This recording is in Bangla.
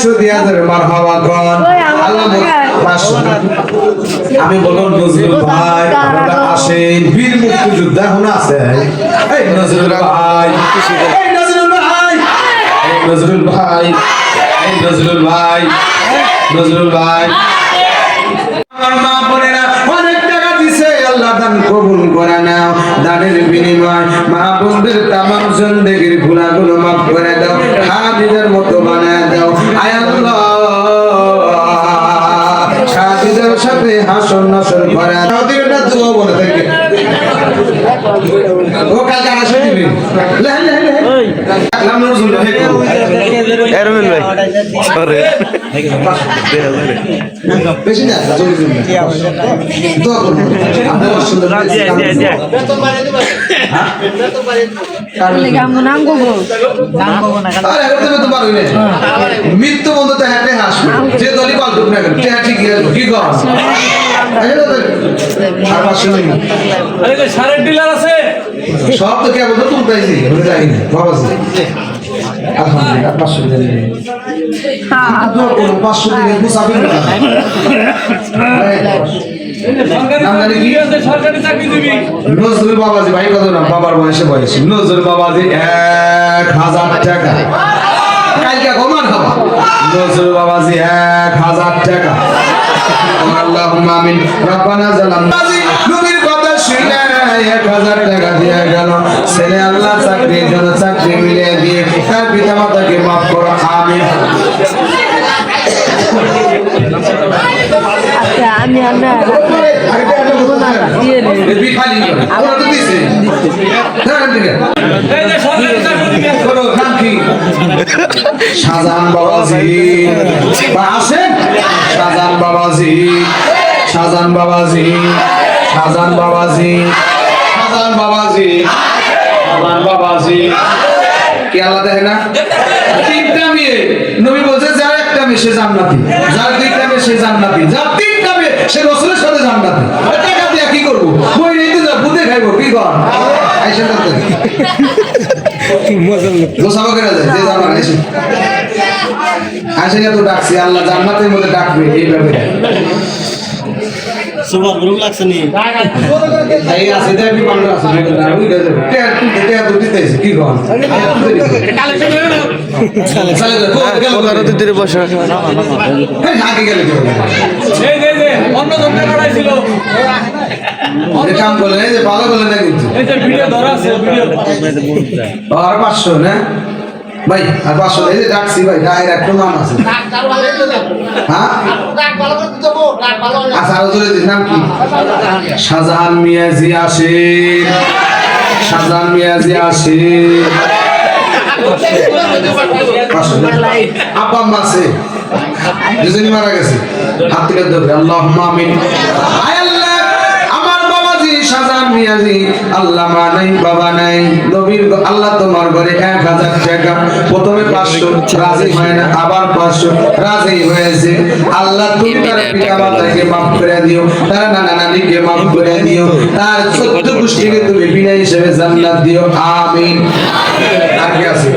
500 দিয়া যাবে মারহাবা কোন আল্লাহ 500 আমি বললাম নজরুল ভাই আপনারা আসেন বীর মুক্তিযোদ্ধা এখন আছে এই নজরুল ভাই এই নজরুল ভাই এই নজরুল ভাই এই নজরুল ভাই নজরুল ভাই আমার মা বোনেরা অনেক টাকা দিছে আল্লাহ দান কবুল করে নাও দানের বিনিময় মা বোনদের তামাম জিন্দেগির গুনাহগুলো মাফ করে দাও হাদিদের মতো বানায় দাও আয় আল্লাহ হাদিদের সাথে হাসর নাসর করে আমাদের এটা দোয়া বলে থাকে ও কালকে আসে দিবেন লে লে লে নাম নজরুল ভাই এরমেন ভাই আরে বেশি না জলদি জলদি দোয়া করুন আপনার সুন্দর বেতন বাড়িয়ে দিবেন হ্যাঁ বেতন বাড়িয়ে দিবেন কার লাগি আমগো নাম গো নাম গো না আরে এটা বেতন বাড়াই না মৃত্যু বন্ধতে হাতে হাসবে যে দলি পাল দুখ না তে ঠিক কি গো আরে তো সারের ডিলার আছে সব তো কেবল তো তুলতাইছি বলে যাই না বাবা জি আলহামদুলিল্লাহ 500 দিন হ্যাঁ তো 500 দিন মুসাফির না সরকারি চাকরি দিবি নজরুল বাবাজি ভাই কত না বাবার বয়সে নজরুল বাবাজি 1000 টাকা কালকে গোমান খাবা নজরুল বাবাজি 1000 টাকা আল্লাহুম্মা আমিন রব্বানা যালামনা নবীর কথা শুনে 1000 টাকা দিয়ে গেল ছেলে আল্লাহ চাকরির জন্য চাকরি মিলিয়ে দিয়ে তার পিতামাতাকে মাফ করো আমিন আচ্ছা আমি আমরা বিখালি আমরা তো দিছি দেখেন দিকে এই যে সরকারি চাকরি দিবি বলো নাম কি শাহজাহান বাবাজি আসেন শাহজাহান বাবাজি শাহজাহান বাবাজি শাহজাহান বাবাজি শাহজাহান বাবাজি শাহজাহান বাবাজি কি আল্লাহ দেখে না তিনটা মেয়ে নবী বলছে যার একটা মেয়ে সে জান্নাতি যার দুইটা মেয়ে সে জান্নাতি যার তিনটা মেয়ে সে রাসূলের সাথে জান্নাতি টাকা দিয়ে কি করব মই নিতে যাব বুঝে খাইবো কি কর আইসা করতে গোসাবা করে যায় যে জামান আইসা আইসা তো ডাকছি আল্লাহ জান্নাতের মধ্যে ডাকবে এইভাবে সুবহান গরম লাগছে নি এই আছে দেবি বাংলা আছে না ওই দে তে তো দিতেছে কি কর কালেকশন করে নাও চলে তো গেল তো দিতে বসে এই আগে গেল এই যে অন্য জনকে পাঠাইছিল এই কাম করলে এই যে ভালো করলে না কিন্তু এই যে ভিডিও ধরা আছে ভিডিও আর 500 না ভাই আর 500 এই যে ডাকছি ভাই ডায়ের একটা নাম আছে হ্যাঁ আচ্ছা আরো জোরে দিন নাম কি শাহজাহান মিয়াজি আসিফ শাহজাহান মিয়াজি আসিফ আপা আম্মা আছে দুজনই মারা গেছে হাত থেকে ধরে আল্লাহুম্মা আমিন আয় আল্লাহ আমার বাবাজি শাহজাহান মিয়াজি আল্লাহ মা নাই বাবা নাই নবীর আল্লাহ তোমার ঘরে 1000 টাকা প্রথমে 500 রাজি হয় না আবার 500 রাজি হয়েছে আল্লাহ তুমি তার পিতামাতাকে maaf করে দিও তার নানা নানিকে maaf করে দিও তার 14 গোষ্ঠীকে তুমি বিনা হিসেবে জান্নাত দিও আমিন আর কি আছে